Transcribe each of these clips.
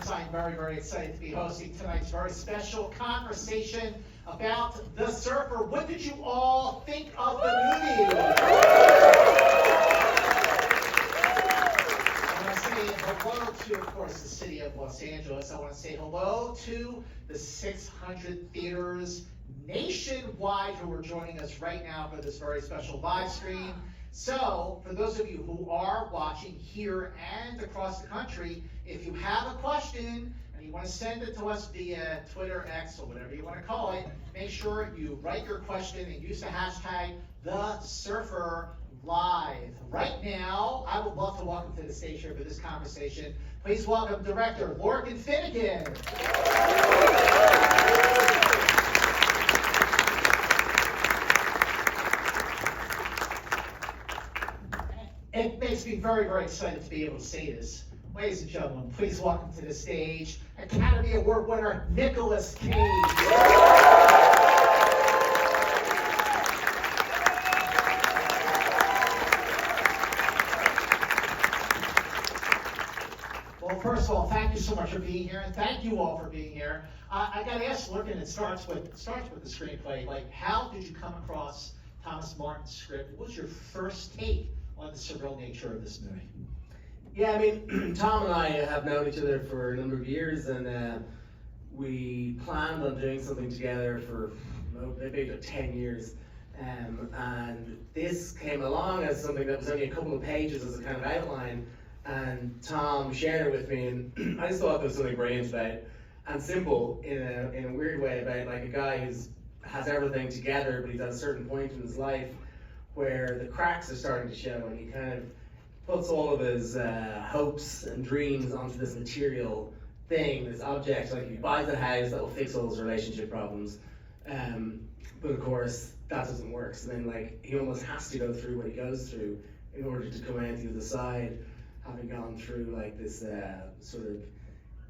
I'm very, very excited to be hosting tonight's very special conversation about The Surfer. What did you all think of the movie? I want to say hello to, of course, the city of Los Angeles. I want to say hello to the 600 theaters nationwide who are joining us right now for this very special live stream. So, for those of you who are watching here and across the country, if you have a question and you want to send it to us via Twitter, X, or whatever you want to call it, make sure you write your question and use the hashtag #TheSurferLive. Right now, I would love to welcome to the stage here for this conversation. Please welcome director Lorcan Finnegan. It makes me very, very excited to be able to say this. Ladies and gentlemen, please welcome to the stage Academy Award winner Nicolas Cage. Well, first of all, thank you so much for being here, and thank you all for being here. I got to ask, Lorcan, it starts with the screenplay. Like, how did you come across Thomas Martin's script? What was your first take on the surreal nature of this movie? Yeah, I mean, Tom and I have known each other for a number of years, and we planned on doing something together for maybe 10 years. And this came along as something that was only a couple of pages as a kind of outline, and Tom shared it with me, and I just thought there was something brilliant about it, and simple in a weird way, about like a guy who has everything together, but he's at a certain point in his life where the cracks are starting to show, and he kind of puts all of his hopes and dreams onto this material thing, this object. Like, he buys a house that will fix all his relationship problems, but of course that doesn't work. So then, like, he almost has to go through what he goes through in order to come out the other side, having gone through like this sort of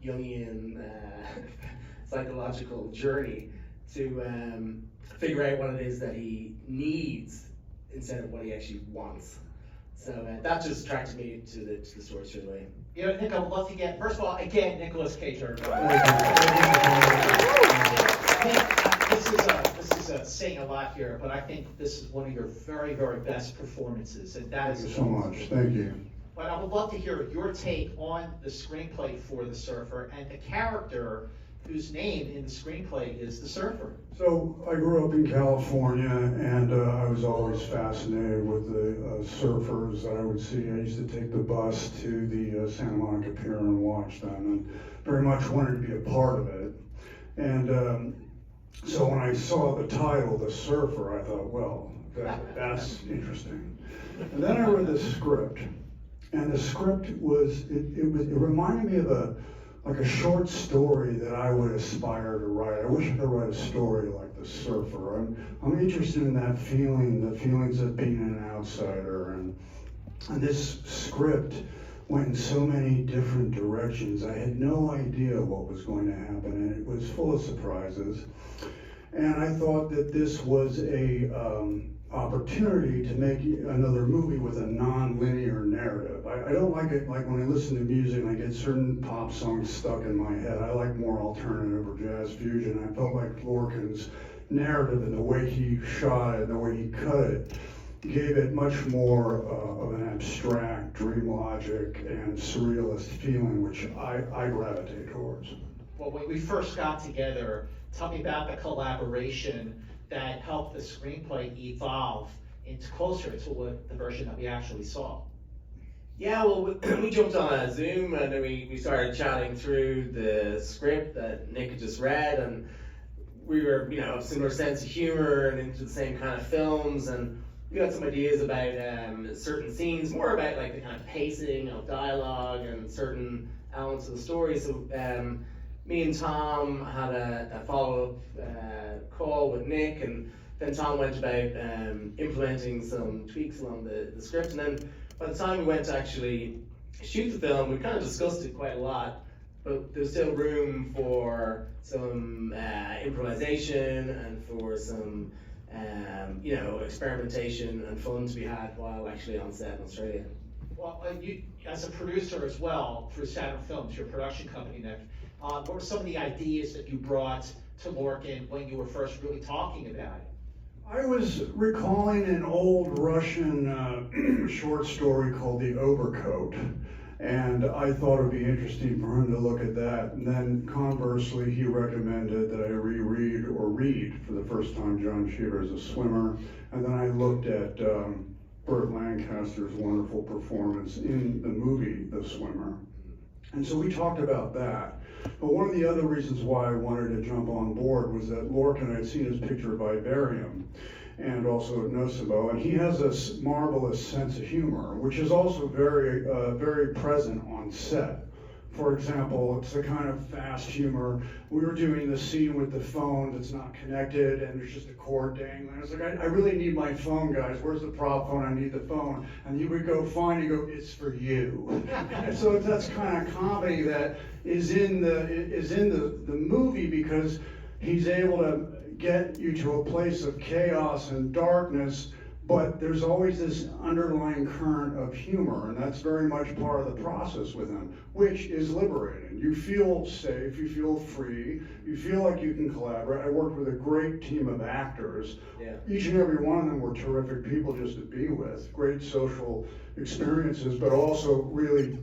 Jungian psychological journey to figure out what it is that he needs instead of what he actually wants. So that just attracted me to the story straight away. You know, Nick, I would love to get, first of all, again, Nicolas Cage. Nick, this is saying a lot here, but I think this is one of your very, very best performances, and that is. Thank you so much. Thank you. But I would love to hear your take on the screenplay for The Surfer and the character whose name in the screenplay is the Surfer. So I grew up in California, and I was always fascinated with the surfers that I would see. I used to take the bus to the Santa Monica Pier and watch them, and very much wanted to be a part of it. And so when I saw the title, The Surfer, I thought, well, that's interesting. And then I read the script, and the script was, it reminded me of a short story that I would aspire to write. I wish I could write a story like The Surfer. I'm interested in that feeling, the feelings of being an outsider, and this script went in so many different directions. I had no idea what was going to happen, and it was full of surprises. And I thought that this was a opportunity to make another movie with a non-linear narrative. I don't like it, like when I listen to music and I get certain pop songs stuck in my head. I like more alternative or jazz fusion. I felt like Lorcan's narrative and the way he shot it and the way he cut it gave it much more of an abstract, dream logic, and surrealist feeling, which I gravitate towards. Well, when we first got together, tell me about the collaboration that helped the screenplay evolve into closer to what the version that we actually saw. Yeah, well, we jumped on a Zoom, and then we started chatting through the script that Nick had just read, and we were, you know, of similar sense of humor and into the same kind of films, and we got some ideas about certain scenes, more about like the kind of pacing of dialogue and certain elements of the story. So me and Tom had a follow-up call with Nick, and then Tom went about implementing some tweaks along the script, and then by the time we went to actually shoot the film, we kind of discussed it quite a lot, but there's still room for some improvisation and for some you know, experimentation and fun to be had while actually on set in Australia. Well, you, as a producer as well, through Saturn Films, your production company, Nick, what were some of the ideas that you brought to Lorcan when you were first really talking about it? I was recalling an old Russian short story called The Overcoat, and I thought it would be interesting for him to look at that. And then conversely, he recommended that I reread or read for the first time John Cheever as a swimmer. And then I looked at Burt Lancaster's wonderful performance in the movie The Swimmer. And so we talked about that. But one of the other reasons why I wanted to jump on board was that Lorcan, I'd seen his picture of Vibarium and also at Nosimo, and he has this marvelous sense of humor, which is also very present on set. For example, it's the kind of fast humor. We were doing the scene with the phone that's not connected and there's just a cord dangling. I was like, I really need my phone, guys. Where's the prop phone? I need the phone. And he would go, fine, and go, it's for you. So that's kind of comedy that is in the movie, because he's able to get you to a place of chaos and darkness, but there's always this underlying current of humor, and that's very much part of the process with him, which is liberating. You feel safe, you feel free, you feel like you can collaborate. I worked with a great team of actors. Yeah. Each and every one of them were terrific people just to be with, great social experiences, but also really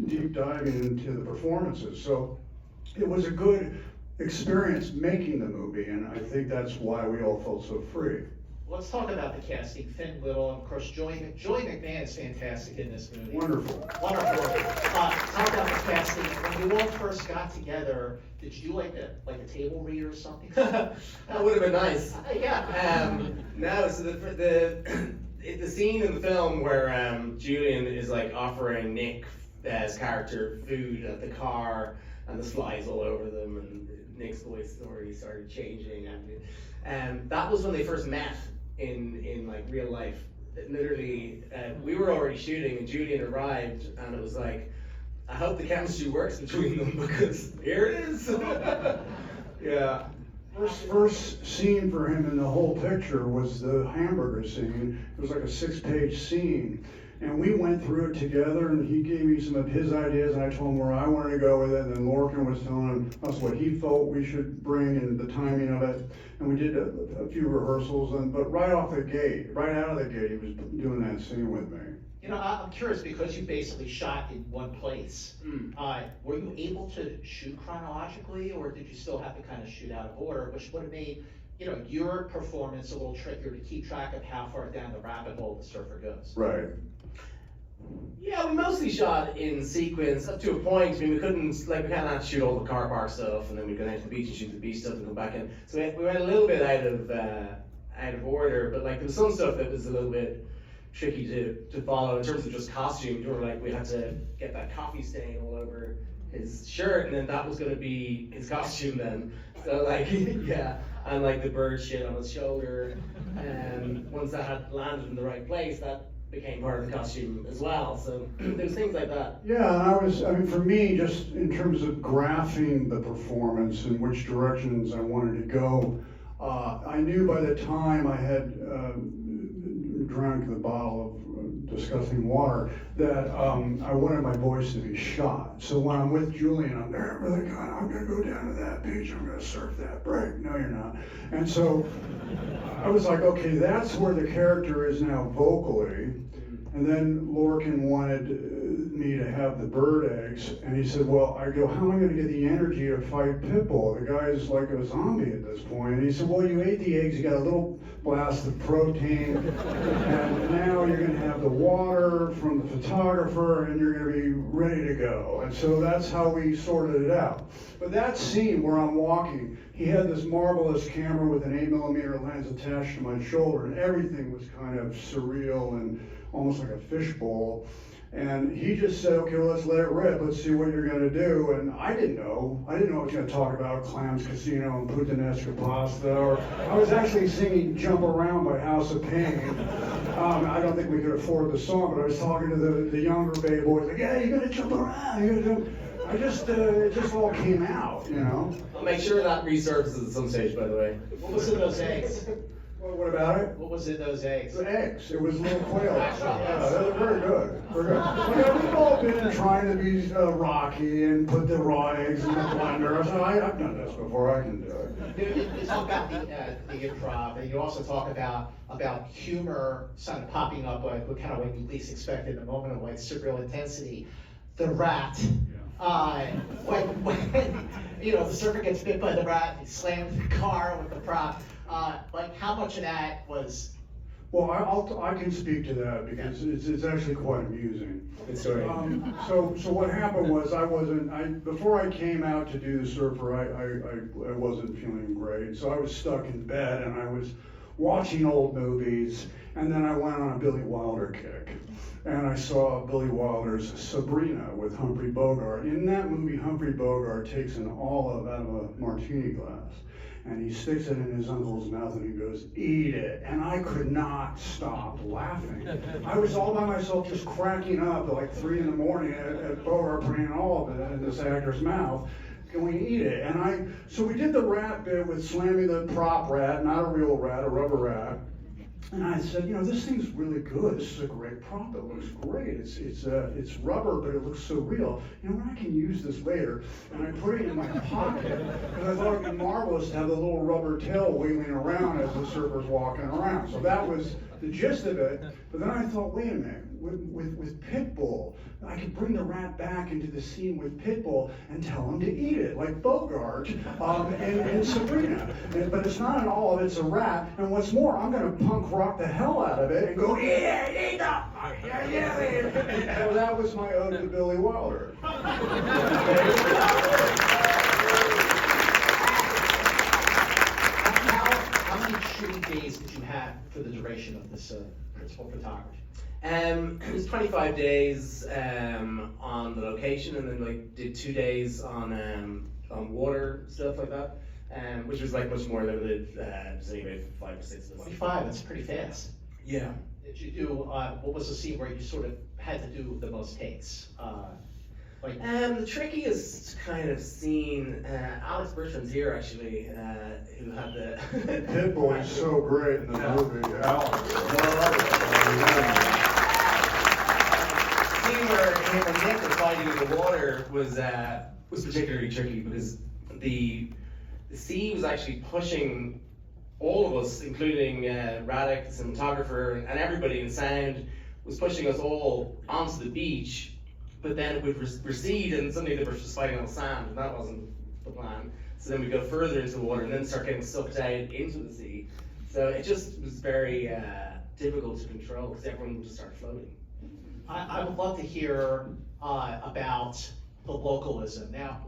deep diving into the performances. So it was a good experience making the movie, and I think that's why we all felt so free. Let's talk about the casting. Finn Little, and of course, Joy McMahon is fantastic in this movie. Wonderful. Wonderful. Talk about the casting. When you all first got together, did you do like a table read or something? That would have been nice. Yeah. No, so the scene in the film where Julian is like offering Nick's character food at the car, and the flies all over them, and Nick's voice already started changing, and that was when they first met in like real life. Literally, we were already shooting, and Julian arrived, and it was like, I hope the chemistry works between them, because here it is. Yeah. First scene for him in the whole picture was the hamburger scene. It was like a 6-page scene. And we went through it together, and he gave me some of his ideas, and I told him where I wanted to go with it, and then Lorcan was telling us what he thought we should bring and the timing of it. And we did a few rehearsals, but right out of the gate, he was doing that scene with me. You know, I'm curious, because you basically shot in one place. Were you able to shoot chronologically, or did you still have to kind of shoot out of order, which would have made, you know, your performance a little trickier to keep track of how far down the rabbit hole the surfer goes? Right. Yeah, we mostly shot in sequence up to a point. I mean, we kind of had to shoot all the car park stuff, and then we'd go down to the beach and shoot the beach stuff and come back in. So we went a little bit out of order, but like there was some stuff that was a little bit tricky to follow in terms of just costume. You know, like we had to get that coffee stain all over his shirt, and then that was going to be his costume then. So like, yeah, and like the bird shit on his shoulder, and once that had landed in the right place, that became part of the costume as well. So there's things like that. Yeah, and I mean, for me, just in terms of graphing the performance and which directions I wanted to go, I knew by the time I had drank the bottle of disgusting water that I wanted my voice to be shot. So when I'm with Julian, I'm there, really God, I'm gonna go down to that beach, I'm gonna surf that break. No, you're not. And so I was like, okay, that's where the character is now vocally. And then Lorcan wanted me to have the bird eggs, and he said, well, I go, how am I going to get the energy to fight Pitbull? The guy's like a zombie at this point. And he said, well, you ate the eggs, you got a little blast of protein, and now you're going to have the water from the photographer, and you're going to be ready to go. And so that's how we sorted it out. But that scene where I'm walking, he had this marvelous camera with an 8mm lens attached to my shoulder, and everything was kind of surreal and almost like a fishbowl. And he just said, okay, well, let's let it rip. Let's see what you're going to do. And I didn't know. I didn't know I was going to talk about Clams Casino and Puttanesca Pasta. Or I was actually singing Jump Around by House of Pain. I don't think we could afford the song, but I was talking to the younger Bay boys, like, yeah, you're going to jump around. You're gonna jump. It just all came out, you know. I'll make sure that resurfaces at some stage, by the What was in those eggs? What about it? What was in those eggs? The eggs. It was little quail. Actual eggs. Yeah, they're very good. Very good. Well, we've all been trying to be Rocky and put the raw eggs in the blender. So I've done this before. I can do it. You talk about the improv, and you also talk about humor sort of popping up like kind of when you least expect in a moment of like surreal intensity. The rat. When you know the surfer gets bit by the rat, he slams the car with the prop. Like how much of that was? Well, I can speak to that because it's actually quite amusing. Good story. So what happened was before I came out to do the surfer, I wasn't feeling great. So I was stuck in bed and I was watching old movies, and then I went on a Billy Wilder kick. And I saw Billy Wilder's Sabrina with Humphrey Bogart. In that movie, Humphrey Bogart takes an olive out of a martini glass, and he sticks it in his uncle's mouth, and he goes, eat it. And I could not stop laughing. I was all by myself just cracking up at like 3 in the morning at Bogart putting an olive in this actor's mouth. Can we eat it? So we did the rat bit with slamming the prop rat, not a real rat, a rubber rat. And I said, you know, this thing's really good. This is a great prop. It looks great. It's rubber, but it looks so real. You know, I can use this later. And I put it in my pocket because I thought it'd be marvelous to have the little rubber tail wheeling around as the surfer's walking around. So that was the gist of it. But then I thought, wait a minute, with Pitbull, I could bring the rat back into the scene with Pitbull and tell him to eat it, like Bogart and Sabrina. But it's not an olive, it's a rat. And what's more, I'm going to punk rock the hell out of it and go, eat it, eat it. So that was my ode to Billy Wilder. How many shooting days did you have for the duration of this principal photography? It was 25 days on the location, and then like did 2 days on water stuff like that, which was like much more limited. Just anyway, 5 or 6 of us. 25. That's pretty fast. Yeah. Did you do? What was the scene where you sort of had to do the most takes? The trickiest kind of scene, Alex Bertrand's here actually, who had the Pitbull is so great in the movie. Alex. The scene where him and Nick were fighting in the water was particularly tricky because the sea was actually pushing all of us, including Radek, the cinematographer, and everybody in sound, was pushing us all onto the beach. But then it would recede, and suddenly they were just fighting on sand, and that wasn't the plan. So then we go further into the water, and then start getting sucked out into the sea. So it just was very difficult to control, because everyone would just start floating. I would love to hear about the localism. Now,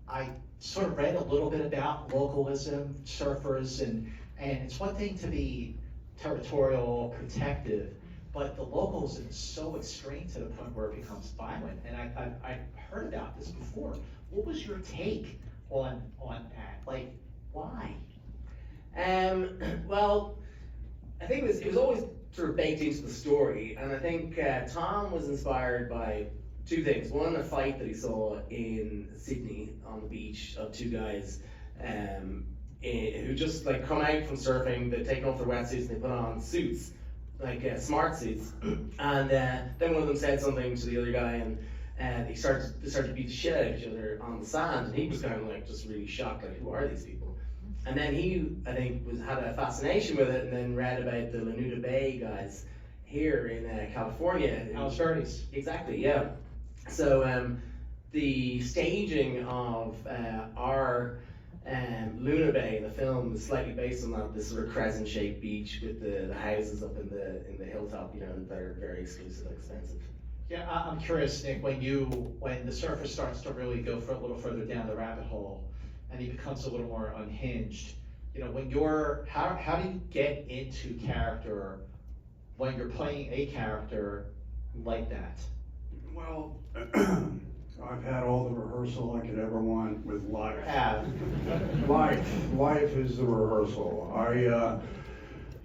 I sort of read a little bit about localism, surfers, and it's one thing to be territorial, protective, but the localism is so extreme to the point where it becomes violent. And I heard about this before. What was your take on that? Like, why? Well, I think it was always sort of baked into the story, and I think Tom was inspired by 2 things. One, a fight that he saw in Sydney on the beach of 2 guys who just like come out from surfing, they've taken off their wetsuits and they put on suits, like smart suits, and then one of them said something to the other guy, and they started to beat the shit out of each other on the sand, and he was kind of like just really shocked, like, who are these people? And then he, I think, had a fascination with it, and then read about the Lanuda Bay guys here in California. Alice Verdes. Exactly, yeah. So the staging of our Luna Bay in the film is slightly based on that, this sort of crescent-shaped beach with the houses up in the hilltop, you know, that are very exclusive and expensive. Yeah, I'm curious, Nick, when the surfer starts to really go for a little further down the rabbit hole, and he becomes a little more unhinged, you know, how do you get into character when you're playing a character like that? Well, I've had all the rehearsal I could ever want with life. Life is the rehearsal.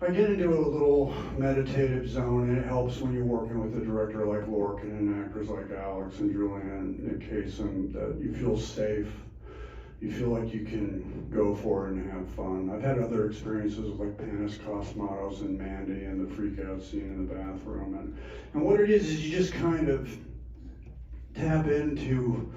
I get into a little meditative zone, and it helps when you're working with a director like Lorcan and actors like Alex and Julian and Nick Kasem, that you feel safe. You feel like you can go for it and have fun. I've had other experiences with like Panis Cosmatos and Mandy and the freak out scene in the bathroom. And what it is you just kind of tap into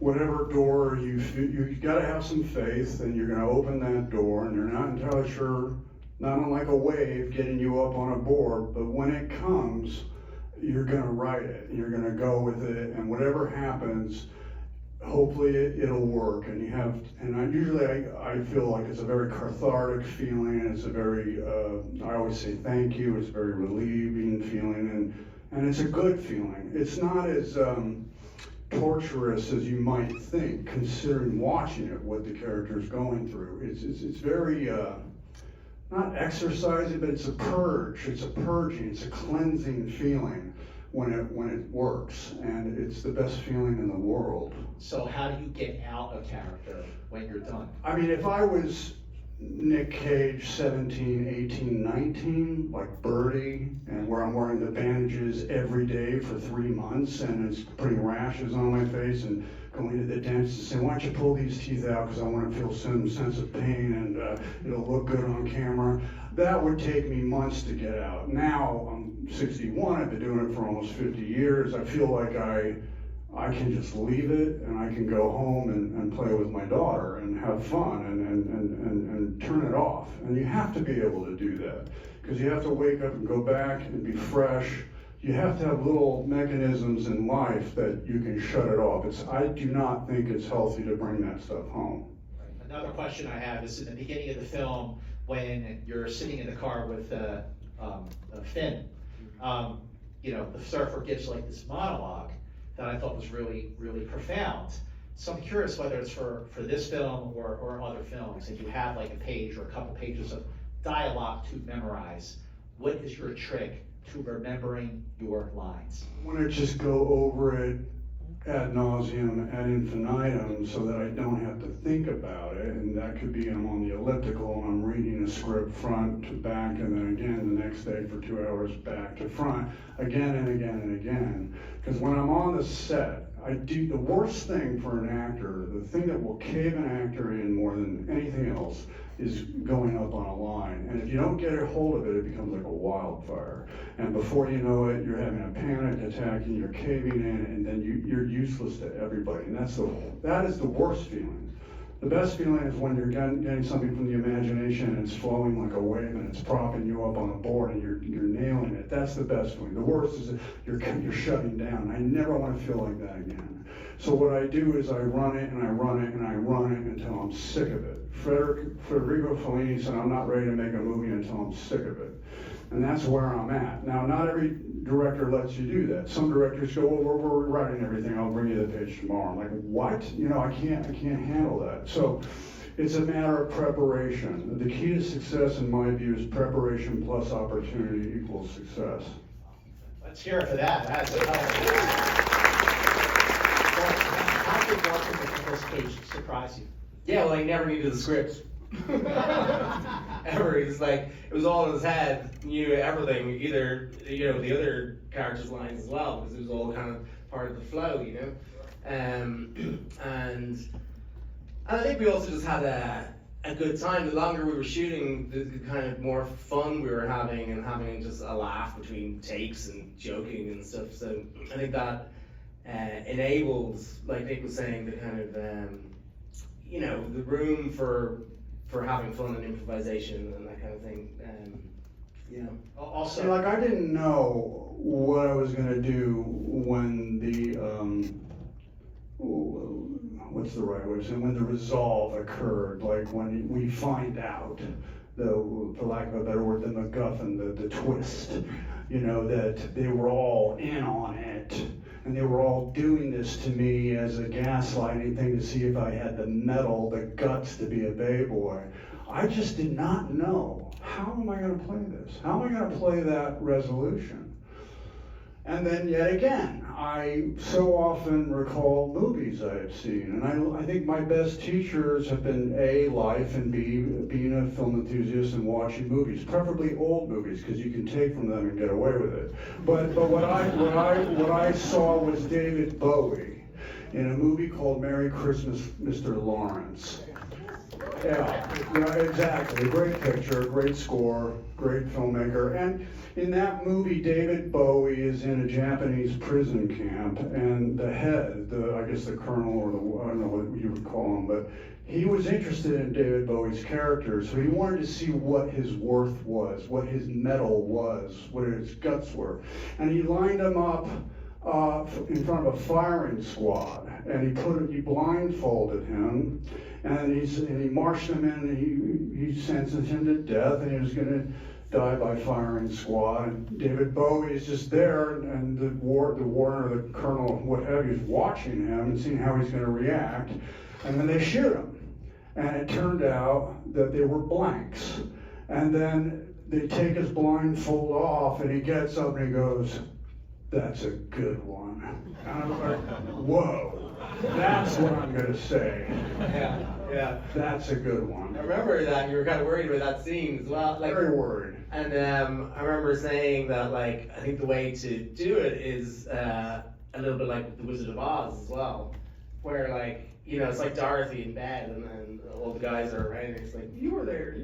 whatever door you gotta have some faith, and you're gonna open that door, and you're not entirely sure, not unlike a wave getting you up on a board, but when it comes, you're gonna ride it, and you're gonna go with it, and whatever happens, hopefully it'll work. And I feel like it's a very cathartic feeling, and it's a very, I always say thank you, it's a very relieving feeling, and it's a good feeling. It's not as torturous as you might think, considering watching it, what the character's going through. It's very, not exercising, but it's a purge, it's a purging, it's a cleansing feeling when it works, and it's the best feeling in the world. So how do you get out of character when you're done? I mean, if I was Nick Cage, 17, 18, 19, like Birdie, and where I'm wearing the bandages every day for 3 months, and it's putting rashes on my face, and going to the dentist and saying, why don't you pull these teeth out because I want to feel some sense of pain, and it'll look good on camera. That would take me months to get out. Now, I'm 61, I've been doing it for almost 50 years. I feel like I can just leave it, and I can go home and play with my daughter and have fun and turn it off. And you have to be able to do that, because you have to wake up and go back and be fresh. You have to have little mechanisms in life that you can shut it off. I do not think it's healthy to bring that stuff home. Another question I have is, in the beginning of the film, when you're sitting in the car with Finn, you know, the surfer gives like this monologue that I thought was really, really profound. So I'm curious whether it's for this film or other films, if you have like a page or a couple pages of dialogue to memorize, what is your trick to remembering your lines? I want to just go over it ad nauseum, ad infinitum, so that I don't have to think about it. And that could be I'm on the elliptical and I'm reading a script front to back, and then again the next day for 2 hours back to front, again and again and again. Because when I'm on the set, I do the worst thing for an actor, the thing that will cave an actor in more than anything else, is going up on a line. And if you don't get a hold of it, it becomes like a wildfire. And before you know it, you're having a panic attack and you're caving in, and then you're useless to everybody. And that is the worst feeling. The best feeling is when you're getting something from the imagination and it's flowing like a wave and it's propping you up on a board and you're nailing it. That's the best feeling. The worst is that you're shutting down. I never want to feel like that again. So what I do is I run it and I run it and I run it until I'm sick of it. Federico Fellini said, I'm not ready to make a movie until I'm sick of it. And that's where I'm at. Now, not every director lets you do that. Some directors go, well, we're writing everything, I'll bring you the page tomorrow. I'm like, what? You know, I can't handle that. So it's a matter of preparation. The key to success, in my view, is preparation plus opportunity equals success. Let's hear it for that. That's a How did working with Nicolas Cage surprise you? Yeah, well, he never needed the script. Ever. It's like, it was all in his head, knew everything, either, you know, the other characters' lines as well, because it was all kind of part of the flow, you know. And I think we also just had a good time. The longer we were shooting, the kind of more fun we were having, and having just a laugh between takes and joking and stuff. So I think that enabled, like Nick was saying, the kind of, you know, the room for having fun and improvisation and that kind of thing. Yeah. Also, See, like, I didn't know what I was gonna do when the what's the right way of saying, when the resolve occurred, like when we find out, for lack of a better word, the MacGuffin, the twist, you know, that they were all in on it, and they were all doing this to me as a gaslighting thing to see if I had the mettle, the guts to be a Bay Boy. I just did not know, how am I going to play this? How am I going to play that resolution? And then yet again, I so often recall movies I have seen, and I think my best teachers have been A, life, and B, being a film enthusiast and watching movies, preferably old movies, because you can take from them and get away with it. But what I saw was David Bowie in a movie called Merry Christmas, Mr. Lawrence. Yeah, exactly. Great picture, great score, great filmmaker. And in that movie, David Bowie is in a Japanese prison camp, and the head, I guess the colonel, or I don't know what you would call him, but he was interested in David Bowie's character, so he wanted to see what his worth was, what his mettle was, what his guts were. And he lined him up in front of a firing squad, and he blindfolded him, and he marched him in, and he sentenced him to death, and he was going to die by firing squad. And David Bowie is just there, and the warden or the colonel, what have you, is watching him and seeing how he's going to react, and then they shoot him. And it turned out that they were blanks. And then they take his blindfold off, and he gets up and he goes, "That's a good one." And I'm like, whoa, that's what I'm going to say. Yeah. That's a good one. I remember that you were kind of worried about that scene as well. Like, very worried. And I remember saying that, like, I think the way to do it is a little bit like The Wizard of Oz as well, where, like, you know, it's like Dorothy in bed, and then all the guys are around, and it's like, you were there.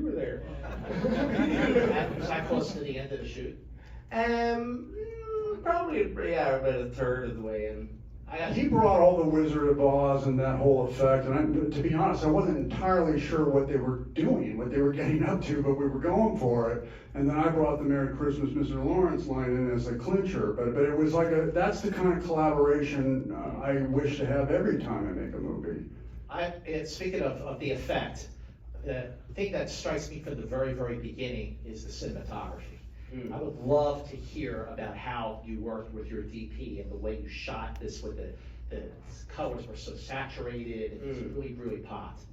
Was that close to the end of the shoot? Probably, yeah, about a third of the way in. He brought all the Wizard of Oz and that whole effect, and to be honest, I wasn't entirely sure what they were doing, what they were getting up to, but we were going for it. And then I brought the Merry Christmas, Mr. Lawrence line in as a clincher, but it was like that's the kind of collaboration I wish to have every time I make a movie. Speaking of the effect, the thing that strikes me from the very, very beginning is the cinematography. I would love to hear about how you worked with your DP and the way you shot this with the colors were so saturated and it really, really popped.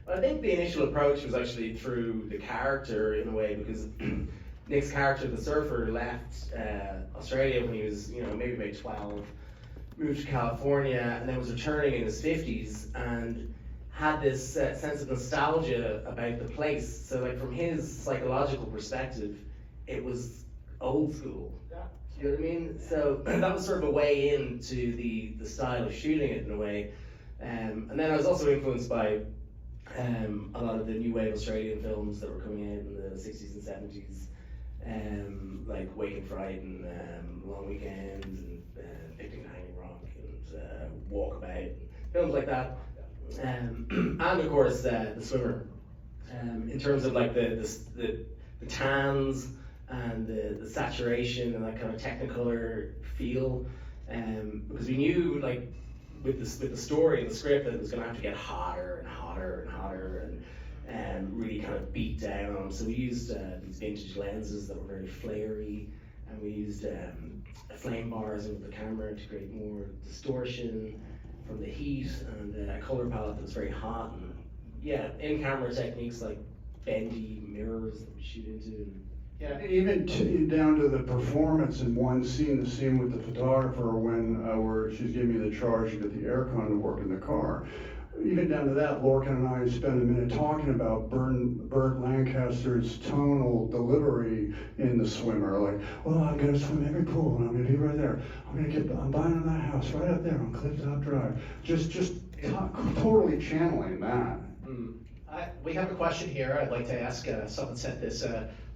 Well, I think the initial approach was actually through the character in a way, because Nick's character, the surfer, left Australia when he was, you know, maybe about 12, moved to California, and then was returning in his 50s and had this sense of nostalgia about the place. So, like, from his psychological perspective, it was old school. Yeah. Do you know what I mean? So that was sort of a way into the style of shooting it in a way. And then I was also influenced by a lot of the new wave Australian films that were coming out in the 60s and 70s, like Wake and Fright and Long Weekend and Picnic at Hanging Rock and Walkabout, and films like that. And of course The Swimmer, in terms of like the tans and the saturation and that kind of technicolor feel, because we knew, like, with the story and the script, that it was going to have to get hotter and hotter and hotter and really kind of beat down. So we used these vintage lenses that were very flary, and we used flame bars with the camera to create more distortion from the heat, and a color palette that was very hot, and yeah, in-camera techniques like bendy mirrors that we shoot into. Yeah, even down to the performance in one scene, the scene with the photographer when where she's giving me the charge to get the aircon to work in the car. Even down to that, Lorcan and I spent a minute talking about Burt Lancaster's tonal delivery in The Swimmer. Like, well, I'm going to swim every pool, and I'm going to be right there. I'm buying in that house right up there on Clifftop Drive. Just totally channeling that. We have a question here. I'd like to ask, someone sent this.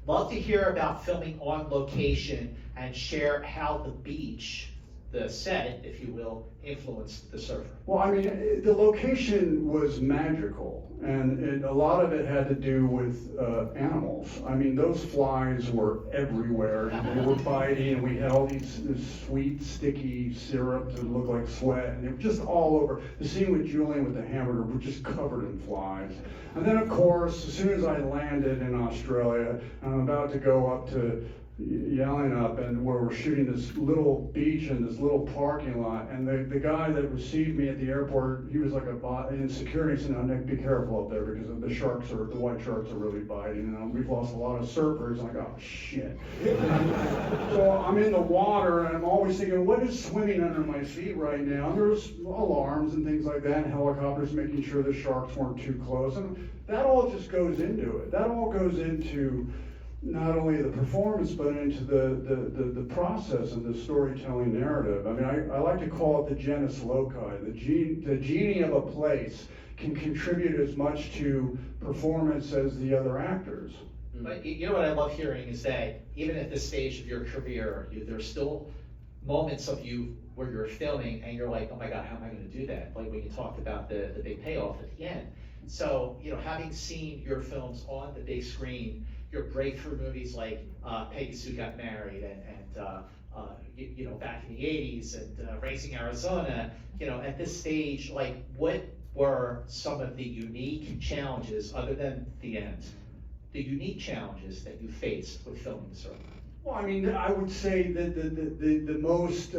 Love to hear about filming on location and share how the beach the set, if you will, influenced the surfer? Well, I mean, the location was magical, and a lot of it had to do with animals. I mean, those flies were everywhere, and they were biting, and we had all this sweet, sticky syrup that looked like sweat, and they were just all over. The scene with Julian with the hamburger was just covered in flies. And then, of course, as soon as I landed in Australia, I'm about to go up to yelling up, and where we're shooting this little beach in this little parking lot, and the guy that received me at the airport, he was like in security, said, "No, Nick, be careful up there because the white sharks are really biting, and we've lost a lot of surfers." I'm like, oh shit. So I'm in the water, and I'm always thinking, what is swimming under my feet right now? And there's alarms and things like that, and helicopters making sure the sharks weren't too close, and that all just goes into it. That all goes into not only the performance, but into the process and the storytelling narrative. I mean, I like to call it the genus loci. The genie of a place can contribute as much to performance as the other actors. But you know what I love hearing is that even at this stage of your career, there's still moments of you where you're filming and you're like, oh my God, how am I going to do that? Like when you talked about the big payoff at the end. So, having seen your films on the big screen, your breakthrough movies like Peggy Sue Got Married and back in the 80s and Raising Arizona, at this stage, like what were some of the unique challenges other than the end, the unique challenges that you faced with filming the surfer? Well, I mean, I would say that the most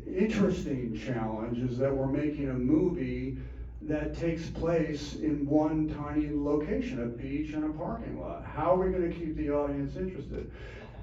interesting challenge is that we're making a movie that takes place in one tiny location, a beach and a parking lot. How are we going to keep the audience interested?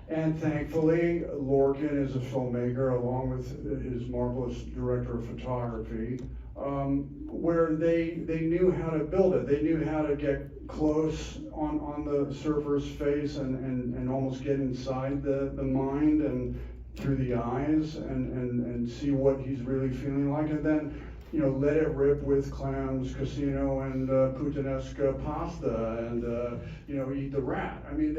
And thankfully, Lorcan is a filmmaker, along with his marvelous director of photography, where they knew how to build it. They knew how to get close on the surfer's face and almost get inside the mind and through the eyes and see what he's really feeling like. And then let it rip with clams, casino, and puttanesca pasta, and eat the rat. I mean,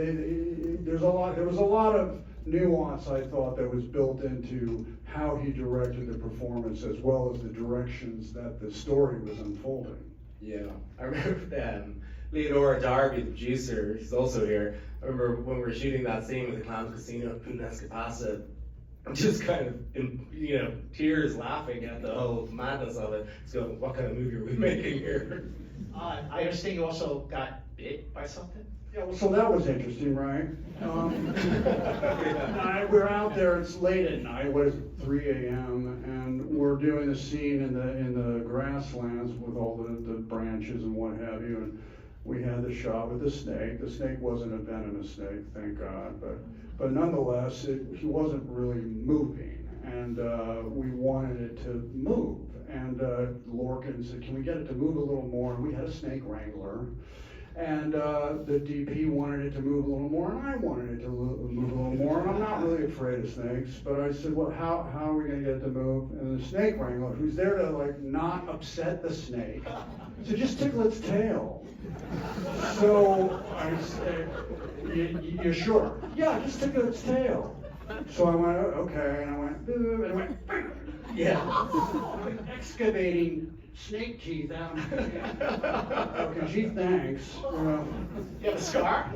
there was a lot of nuance, I thought, that was built into how he directed the performance, as well as the directions that the story was unfolding. Yeah, I remember Leonora Darby, the producer, she's also here. I remember when we were shooting that scene with the clams, casino, puttanesca pasta, just kind of in tears, laughing at the whole madness of it. So what kind of movie are we making here? I understand you also got bit by something? Yeah, well, so that was interesting, right? We're out there, it's late at night, what is it, 3 a.m., and we're doing a scene in the grasslands with all the branches and what have you, and we had the shot with the snake. The snake wasn't a venomous snake, thank God, but nonetheless, he wasn't really moving, and we wanted it to move. And Lorcan said, can we get it to move a little more? And we had a snake wrangler, and the DP wanted it to move a little more, and I wanted it to move a little more. And I'm not really afraid of snakes, but I said, well, how are we going to get it to move? And the snake wrangler, who's there to not upset the snake, said, just tickle its tail. So I said, you sure? Yeah, just tickle its tail. So I went, okay, and I went, and I went, yeah, excavating snake teeth out of my hand. Okay, gee, thanks. You have a scar?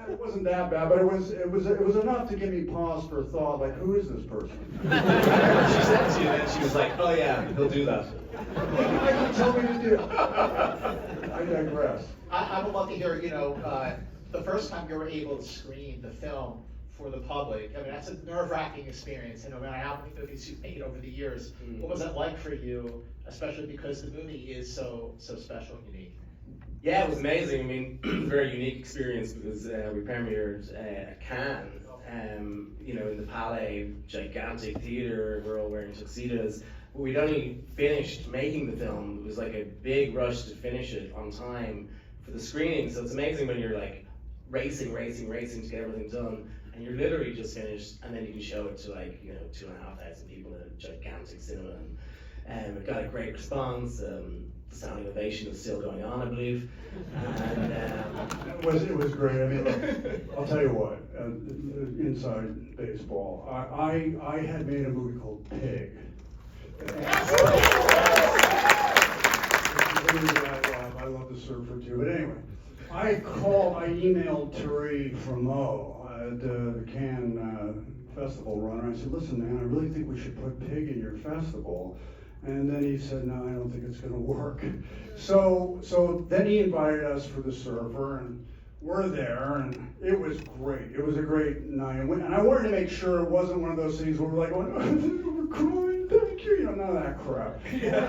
It wasn't that bad, but it was enough to give me pause for thought. Like, who is this person? She said to you, and she was like, "Oh yeah, he'll do that." Why did you tell me to do it? I digress. I would love to hear, the first time you were able to screen the film for the public. I mean, that's a nerve-wracking experience, and no matter how many movies you've made over the years, what was that like for you, especially because the movie is so special and unique? Yeah, it was amazing. I mean, very unique experience because we premiered at Cannes, in the Palais, gigantic theater. We're all wearing tuxedos. But we'd only finished making the film. It was like a big rush to finish it on time for the screening. So it's amazing when you're like racing to get everything done, and you're literally just finished, and then you can show it to 2,500 people in a gigantic cinema. And it got a great response. the sound ovation is still going on, I believe. And, It was great. I mean, look, I'll tell you what. Inside baseball, I had made a movie called Pig. I love the surfer too. But anyway, I emailed Terry Fremo, the Cannes festival runner. I said, listen, man, I really think we should put Pig in your festival. And then he said, no, I don't think it's going to work. So then he invited us for the surfer, and we're there, and it was great. It was a great night. And I wanted to make sure it wasn't one of those things where we're like, we're crying, thank you, none of that crap.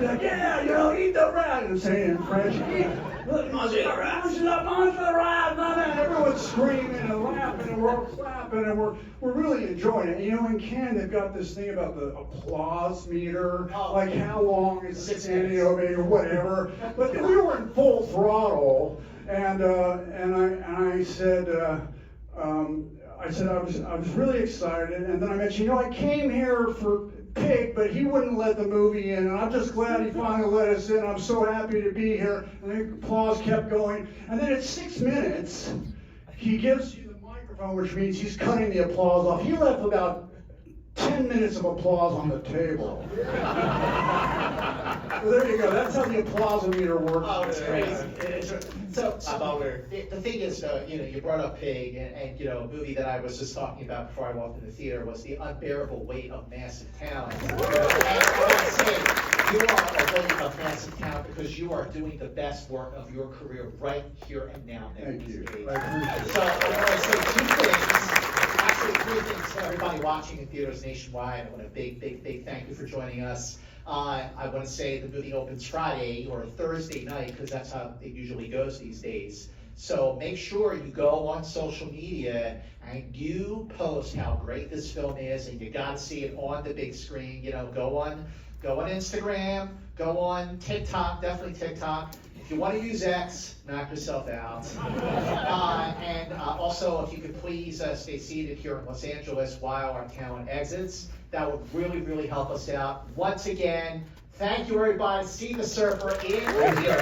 Like, yeah, eat the rat, and saying in French, mange the rat, everyone's screaming and laughing, and we're clapping, and we're really enjoying it. In Cannes, they've got this thing about the applause meter, like how long is it standing ovation or whatever. But we were in full throttle, and I said I was really excited, and then I mentioned, I came here for Pig, but he wouldn't let the movie in, and I'm just glad he finally let us in. I'm so happy to be here. And the applause kept going, and then at 6 minutes, he gives you the microphone, which means he's cutting the applause off. He left about 10 minutes of applause on the table. So there you go. That's how the applause meter works. Oh, it's crazy. So the thing is, you brought up Pig, and a movie that I was just talking about before I walked in the theater was The Unbearable Weight of Massive Talent. And I want to say, you are a weight of massive talent because you are doing the best work of your career right here and now. Thank you. So I want to say two things. Actually, three things to everybody watching in theaters nationwide. I want a big thank you for joining us. I want to say the movie opens Friday or Thursday night because that's how it usually goes these days. So make sure you go on social media and you post how great this film is, and you got to see it on the big screen. Go on Instagram, go on TikTok, definitely TikTok. If you want to use X, knock yourself out. And also, if you could please stay seated here in Los Angeles while our talent exits, that would really, really help us out. Once again, thank you everybody. See the surfer in the